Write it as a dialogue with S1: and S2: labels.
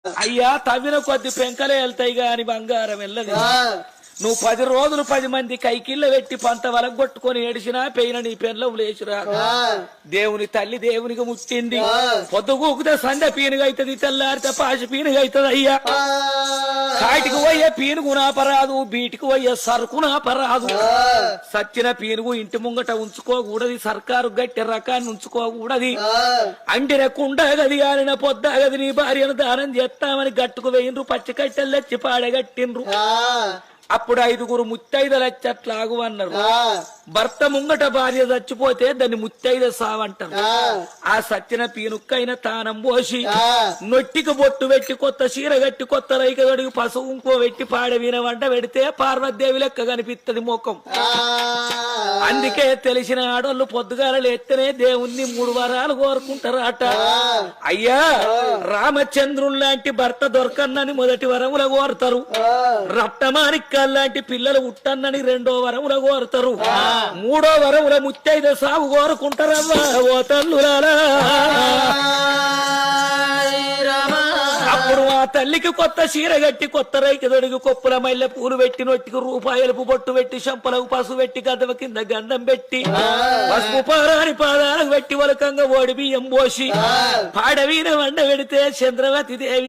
S1: అయ్యా తవ్విన కొద్ది పెంకలే వెళ్తాయి గాని బంగారం వెళ్ళదు. నువ్వు 10 రోజులు 10 మంది కైకిళ్ళ పెట్టి పంట వలగొట్టుకొని ఏడిసినా పెయిన నీ పెన్లో లేచిరా. దేవుని తల్లి దేవునికి ముట్టింది. పొద్దుగూకుతే సంధ్య పీనుగా అవుతుంది, తెల్లారితే పాసి పీనుగా అవుతుంది. అయ్యా కాటికి పోయే పీనుగు నాపరాదు, బీటికి పోయే సరుకు నాపరాదు. సచ్చిన పీనుగు ఇంటి ముంగట ఉంచుకోకూడదు, సర్కారు గట్టి రకాన్ని ఉంచుకోకూడదు. అంటిన కుండ గది ఆరిన పొద్దా గది నీ భార్యను దానం చేస్తామని గట్టుకు వేయిండ్రు, పచ్చి కట్టెలు తెచ్చి పాడగట్టిండ్రు. అప్పుడు 5గురు ముత్తైదలు వచ్చట్లాగు అన్నారు. భర్త ముంగట భార్య చచ్చిపోతే దాన్ని ముత్తైద సావంటారు. ఆ సచ్చిన పీనుక్కైన తానం పోసి నొట్టికి బొట్టు పెట్టి కొత్త చీర కట్టి కొత్త రైక గడికి పసుపు ఇంకో పెట్టి పాడ వీన వంట పెడితే పార్వతీదేవి లెక్క కనిపిస్తుంది ముఖం. అందుకే తెలిసిన ఆడోళ్ళు పొద్దుగాల లేస్తేనే దేవుణ్ణి 3 వారాలు కోరుకుంటారట. అయ్యా రామచంద్రుని లాంటి భర్త దొరకన్నని మొదటి వరముల కోరుతారు. రక్తమానిక్క లాంటి పిల్లలు ఉట్టన్నని 2వ వరముల కోరుతారు. 3వ వరముల ముత్తైద సాగు కోరుకుంటారవ్వా ఓ తల్లులారా. అప్పుడు ఆ తల్లికి కొత్త చీర కట్టి కొత్త రైకి దొడిగి కొప్పుల మల్లె పూలు పెట్టి నొట్టికి రూపాయలకు బొట్టు పెట్టి శంపలకు పసుపు పెట్టి గద్దవ కింద గంధం పెట్టి పసుపు పారాని పాదాలకు పెట్టి వలకంగా ఓడి బియ్యం పోసి పాడవీన వండ పెడితే చంద్రవతి దేవి